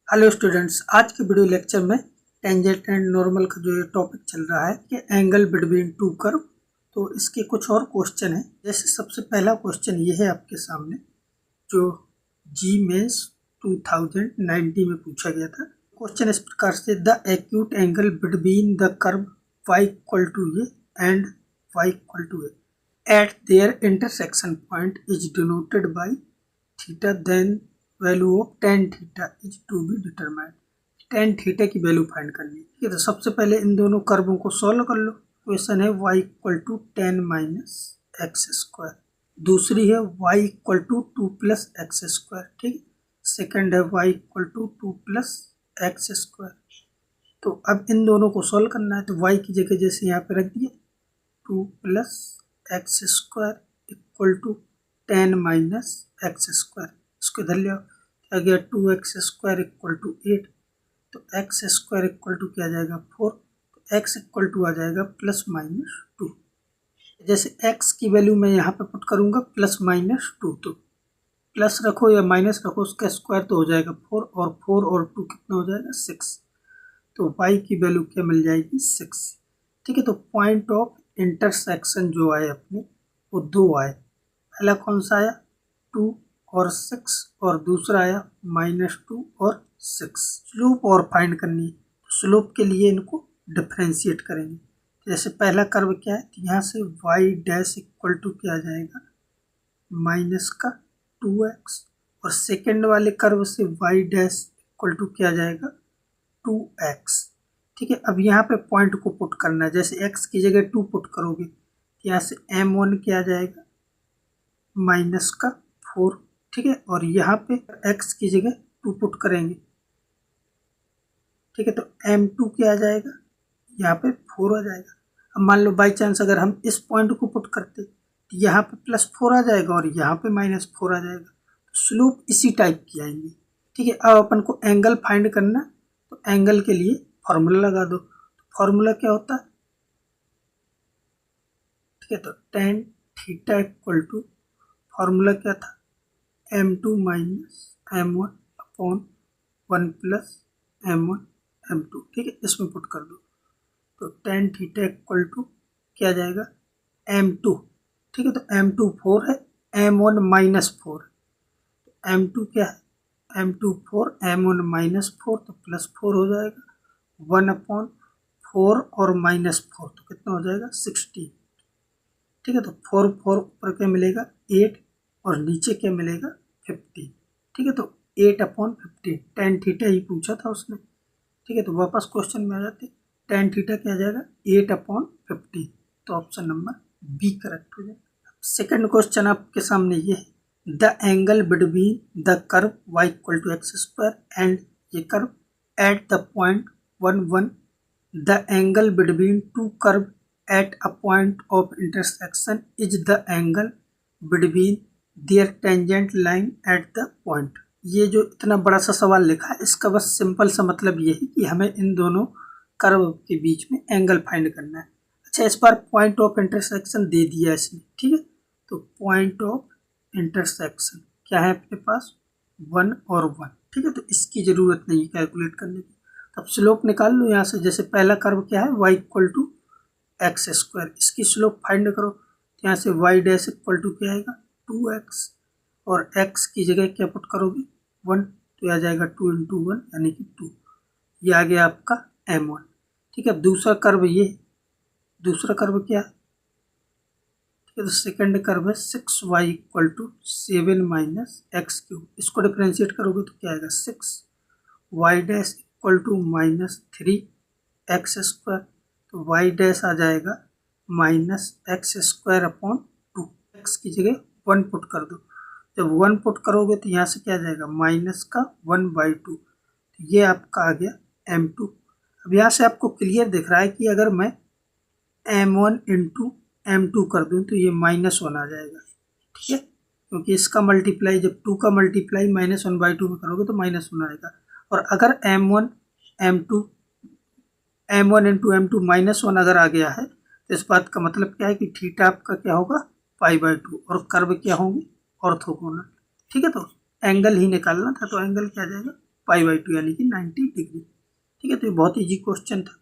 Hello students, आज के video lecture में टेंजेंट एंड नॉर्मल का जो ये टॉपिक चल रहा है कि एंगल बिटवीन टू कर्व। तो इसके कुछ और क्वेश्चन है। जैसे सबसे पहला क्वेश्चन ये है आपके सामने, जो जी मेंस 2019 में पूछा गया था। क्वेश्चन इस प्रकार से, the acute angle between the curve y equal to a and y equal to a at their intersection point is denoted by theta, then value of tan theta is to be determined. Tan theta की value find करनी है। ठीक है, तो सबसे पहले इन दोनों कर्वों को सॉल्व कर लो। क्वेश्चन है y equal to 10 minus x square, दूसरी है y equal to 2 plus x square. ठीक, सेकेंड है y equal to 2 plus x square. तो अब इन दोनों को सॉल्व करना है, तो y की जगह जैसे यहाँ पे रख दिए 2 plus x square equal to 10 minus x square. इसको इधर ले आओ, आ गया 2x स्क्वायर इक्वल टू 8। तो x स्क्वायर इक्वल टू क्या आ जाएगा 4। तो x इक्वल टू आ जाएगा प्लस माइनस 2। जैसे x की वैल्यू मैं यहाँ पे पुट करूँगा प्लस माइनस 2, तो प्लस रखो या माइनस रखो, उसका स्क्वायर तो हो जाएगा 4, और 4 और 2 कितना हो जाएगा 6। तो y की वैल्यू क्या मिल जाएगी 6। ठीक है, तो पॉइंट ऑफ इंटरसेक्शन जो आए अपने वो दो आए। पहला कौन सा आया 2 और 6, और दूसरा आया -2 और 6। स्लोप और फाइंड करनी है, तो स्लोप के लिए इनको डिफ्रेंशिएट करेंगे। जैसे पहला कर्व क्या है, तो यहाँ से y डैश इक्वल टू क्या आ जाएगा माइनस का 2x, और सेकेंड वाले कर्व से y डैश इक्वल टू क्या आ जाएगा 2x। ठीक है, अब यहाँ पे पॉइंट को पुट करना है। जैसे x की जगह 2 पुट करोगे, तो यहाँ से m1 क्या आ जाएगा माइनस का 4। ठीक है, और यहाँ पे x की जगह 2 पुट करेंगे। ठीक है, तो m2 क्या आ जाएगा, यहाँ पे 4 आ जाएगा। अब मान लो बाई चांस अगर हम इस पॉइंट को पुट करते, तो यहाँ पे +4 आ जाएगा और यहाँ पे -4 आ जाएगा। तो स्लोप इसी टाइप की आएंगी। ठीक है, अब अपन को एंगल फाइंड करना, तो एंगल के लिए फॉर्मूला लगा दो। फॉर्मूला क्या होता है, ठीक है, तो tan theta equal to, formula क्या था m2 minus m1 upon 1 plus m1 m2। ठीक है, इसमें पुट कर दो, तो tan थीटा इक्वल टू क्या आ जाएगा m2। ठीक है, तो m2 4 है, m1 -4 है। तो m2 क्या है m2 4, m1 -4, तो +4 हो जाएगा। 1 अपॉन 4 और -4, तो कितना हो जाएगा 16। ठीक है, तो 4 4 ऊपर क्या मिलेगा 8, और नीचे क्या मिलेगा 15। ठीक है, तो 8 अपॉन 15, tan थीटा ही पूछा था उसने। ठीक है, तो वापस क्वेश्चन में आ जाते, tan थीटा क्या आ जाएगा 8 अपॉन 15। तो ऑप्शन नंबर बी करेक्ट हो जाएगा। सेकंड क्वेश्चन आपके सामने ये है, the angle between the curve y equal to x square and ये curve at the point 1 1, the angle between two curve at a point of intersection is the angle between their tangent line at the point। ये जो इतना बड़ा सा सवाल लिखा है, इसका बस सिंपल सा मतलब ये है कि हमें इन दोनों कर्व के बीच में एंगल फाइंड करना है। अच्छा, इस बार पॉइंट ऑफ इंटरसेक्शन दे दिया इसने। ठीक है, तो पॉइंट ऑफ इंटरसेक्शन क्या है अपने पास 1 और 1। ठीक है, तो इसकी ज़रूरत नहीं है कैलकुलेट करने की। अब स्लोप निकाल लो यहाँ से। जैसे पहला कर्व क्या है y equal to x square, इसकी स्लोप फाइंड करो। यहाँ से y डैश इक्वल टू क्या आएगा 2x, और x की जगह क्या पुट करोगे 1, तो आ जाएगा 2 इंटू 1 यानी कि 2। ये आ गया आपका m1। ठीक है, दूसरा कर्व ये, दूसरा कर्व क्या है, ठीक है, तो सेकंड कर्व है 6y equal to 7 minus x cube. इसको डिफ्रेंशिएट करोगे तो क्या आएगा 6y dash equal to -3x square. तो y डैश आ जाएगा -x स्क्वायर अपॉन 2। x की जगह 1 पुट कर दो। जब 1 पुट करोगे तो यहाँ से क्या आ जाएगा माइनस का 1/2। तो ये आपका आ गया m2। अब यहाँ से आपको क्लियर दिख रहा है कि अगर मैं m1 इंटू m2 कर दूँ तो ये -1 आ जाएगा। ठीक है, क्योंकि इसका मल्टीप्लाई जब 2 का मल्टीप्लाई -1/2 में करोगे तो -1 आएगा। और अगर m1 इंटू m2 -1 अगर आ गया है, तो इस बात का मतलब क्या है कि थीटा आपका क्या होगा π/2, और कर्व क्या होंगे ऑर्थोगोनल। ठीक है, तो एंगल ही निकालना था, तो एंगल क्या आ जाएगा π/2 यानी कि 90 डिग्री। ठीक है, तो ये बहुत ईजी क्वेश्चन था।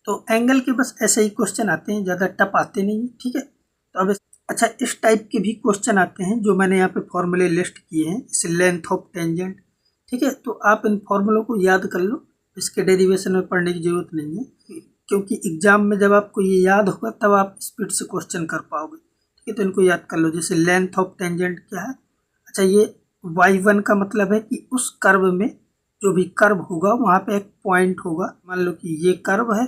तो एंगल के बस ऐसे ही क्वेश्चन आते हैं, ज़्यादा टफ आते नहीं। ठीक है, तो अब अच्छा इस टाइप के भी क्वेश्चन आते हैं जो मैंने यहाँ पे फॉर्मूले लिस्ट किए हैं, जैसे लेंथ ऑफ टेंजेंट। ठीक है, तो आप इन फॉर्मूलों को याद कर लो, इसके डेरिवेशन में पढ़ने की जरूरत नहीं है, क्योंकि एग्जाम में जब आपको ये याद होगा तब आप स्पीड से क्वेश्चन कर पाओगे। ठीक है, तो इनको याद कर लो। जैसे लेंथ ऑफ टेंजेंट क्या है? अच्छा, ये y1 का मतलब है कि उस कर्व में जो भी कर्व होगा वहाँ पे एक पॉइंट होगा। मान लो कि ये कर्व है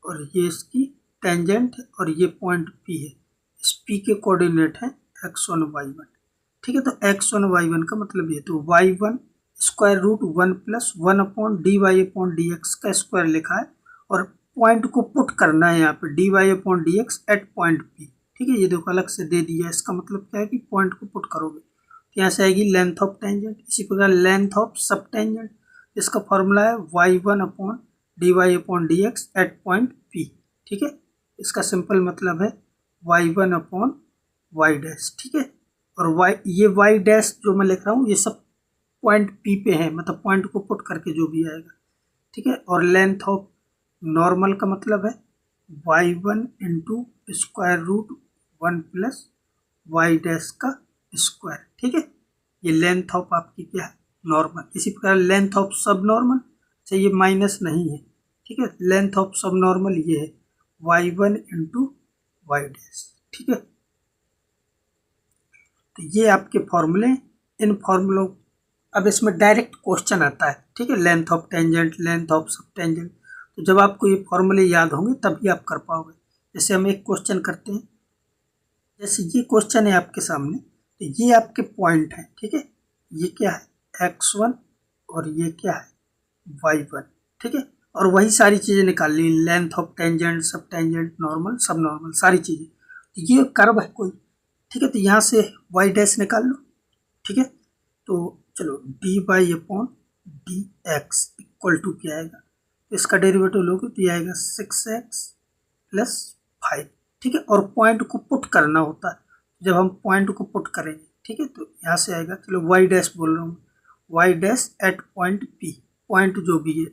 और ये इसकी टेंजेंट है और ये पॉइंट P है। इस P के कोऑर्डिनेट है x1 y1। ठीक है, तो x1 y1 का मतलब ये, तो y1 square root 1 plus 1 upon dy upon dx का स्क्वायर लिखा है और पॉइंट को पुट करना है यहाँ पे dy upon dx at point P। ठीक है, ये देखो अलग से दे दिया, इसका मतलब क्या है कि पॉइंट को पुट करोगे तो यहाँ से आएगी लेंथ ऑफ टेंजेंट। इसी प्रकार लेंथ ऑफ सब टेंजेंट, इसका फॉर्मूला है y1 upon dy upon dx at point P। ठीक है, इसका सिंपल मतलब है y1 अपॉन y डैश। ठीक है, और ये y डैश जो मैं लिख रहा हूँ ये सब पॉइंट P पे है, मतलब पॉइंट को पुट करके जो भी आएगा। ठीक है, और लेंथ ऑफ नॉर्मल का मतलब है y1 into square root 1 plus y dash का स्क्वायर। ठीक है, ये लेंथ ऑफ आपकी क्या है? नॉर्मल। इसी प्रकार लेंथ ऑफ सब नॉर्मल, अच्छा ये माइनस नहीं है। ठीक है, लेंथ ऑफ सब नॉर्मल ये है y1 इंटू y डैश। ठीक है, तो ये आपके फॉर्मूले। इन फॉर्मूलों, अब इसमें डायरेक्ट क्वेश्चन आता है। ठीक है, length of tangent, length of sub tangent, तो जब आपको ये फॉर्मूले याद होंगे तभी आप कर पाओगे। जैसे हम एक क्वेश्चन करते हैं, जैसे ये क्वेश्चन है आपके सामने, तो ये आपके पॉइंट है। ठीक है, ये क्या है? x1 और ये क्या है? y1। ठीक है, और वही सारी चीज़ें निकाल ली, लेंथ ऑफ टेंजेंट, सब टेंजेंट, नॉर्मल, सब नॉर्मल, सारी चीज़ें। तो ये कर्व है कोई। ठीक है, तो यहाँ से y डैश निकाल लो। ठीक है, तो चलो dy upon d x equal to क्या आएगा? तो इसका डेरिवेटिव लोगे तो ये आएगा 6x प्लस 5। ठीक है, और पॉइंट को पुट करना होता है, जब हम पॉइंट को पुट करेंगे। ठीक है, तो यहाँ से आएगा, चलो y डैश बोल रहा हूँ, y dash at point P, point जो भी है।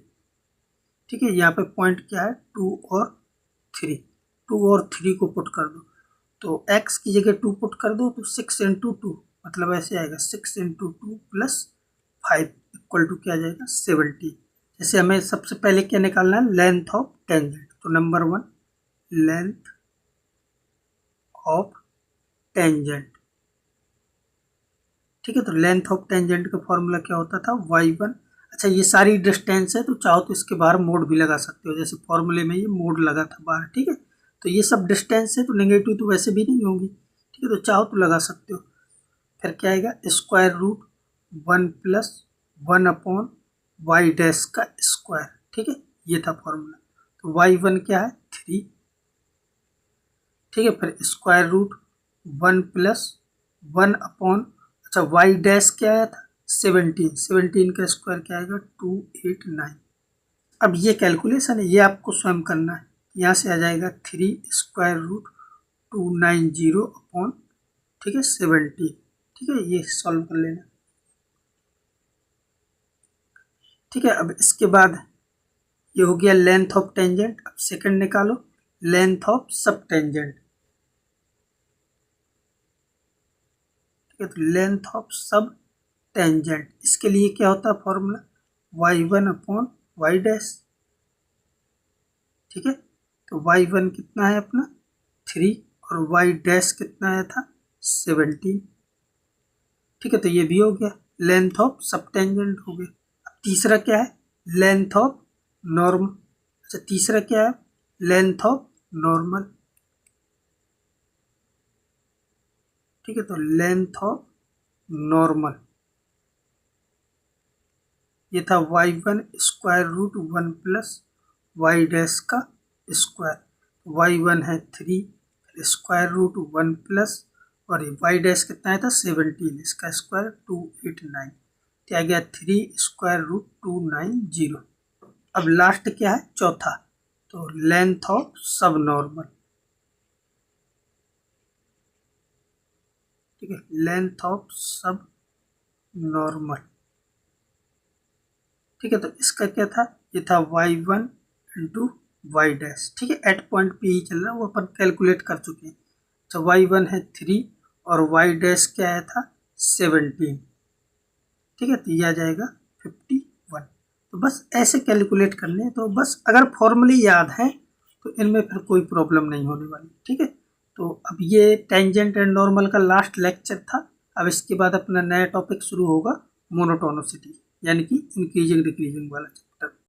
ठीक है, यहाँ पे पॉइंट क्या है? 2 और 3, 2 और 3 को पुट कर दो, तो x की जगह 2 पुट कर दो तो 6 इंटू 2, मतलब ऐसे आएगा 6 इंटू 2 प्लस 5 इक्वल टू क्या आ जाएगा? 70। जैसे हमें सबसे पहले क्या निकालना है? Length of tangent. तो नंबर 1 लेंथ ऑफ टेंजेंट। ठीक है, तो लेंथ ऑफ टेंजेंट का फॉर्मूला क्या होता था? y1। अच्छा, ये सारी डिस्टेंस है, तो चाहो तो इसके बाहर मोड भी लगा सकते हो, जैसे फॉर्मूले में ये मोड लगा था बाहर। ठीक है, तो ये सब डिस्टेंस है, तो नेगेटिव तो वैसे भी नहीं होगी। ठीक है, तो चाहो तो लगा सकते हो। फिर क्या आएगा? Square root 1 plus 1 upon y dash का स्क्वायर। ठीक है, ये था फॉर्मूला। तो y1 क्या है? 3। ठीक है, फिर स्क्वायर रूट 1 प्लस 1 अपॉन, अच्छा वाई डैश क्या आया था? 17। 17 का स्क्वायर क्या आएगा? 289। अब ये कैलकुलेशन है, ये आपको स्वयं करना है। यहाँ से आ जाएगा 3 स्क्वायर रूट 290 अपॉन, ठीक है, 17। ठीक है, ये सॉल्व कर लेना। ठीक है, अब इसके बाद ये हो गया लेंथ ऑफ टेंजेंट। अब सेकंड निकालो, लेंथ ऑफ सब टेंजेंट। ठीक है, तो लेंथ ऑफ सब टेंजेंट, इसके लिए क्या होता है formula? y1 upon y dash. ठीक है, तो y1 कितना है अपना? 3, और y डैश कितना आया था? 17। ठीक है, तो ये भी हो गया, लेंथ ऑफ सब टेंजेंट हो गया। अब तीसरा क्या है? Length of normal. अच्छा, तीसरा क्या है? Length of normal. ठीक है, तो लेंथ ऑफ नॉर्मल, ये था y1 square root 1 plus y dash का स्क्वायर। y1 है 3, स्क्वायर रूट 1 प्लस, और वाई डैश कितना आया था? 17, इसका स्क्वायर 289। क्या गया? 3 स्क्वायर रूट 290। अब लास्ट क्या है? चौथा, तो लेंथ ऑफ सब नॉर्मल। ठीक है, लेंथ ऑफ सब नॉर्मल। ठीक है। तो इसका क्या था, ये था y1 इंटू वाई डैश, ठीक है। एट पॉइंट पे ही चल रहा है, वो अपन कैलकुलेट कर चुके हैं। तो y1 है 3 और y डैश क्या आया था 17, ठीक है। तो ये आ जाएगा 51। तो बस ऐसे कैलकुलेट करने हैं। तो बस अगर फॉर्मूले याद है तो इनमें फिर कोई प्रॉब्लम नहीं होने वाली, ठीक है। तो अब ये टेंजेंट एंड नॉर्मल का लास्ट लेक्चर था। अब इसके बाद अपना नया टॉपिक शुरू होगा मोनोटोनिसिटी, यानी कि इंक्रीजिंग डिक्रीजिंग वाला चैप्टर।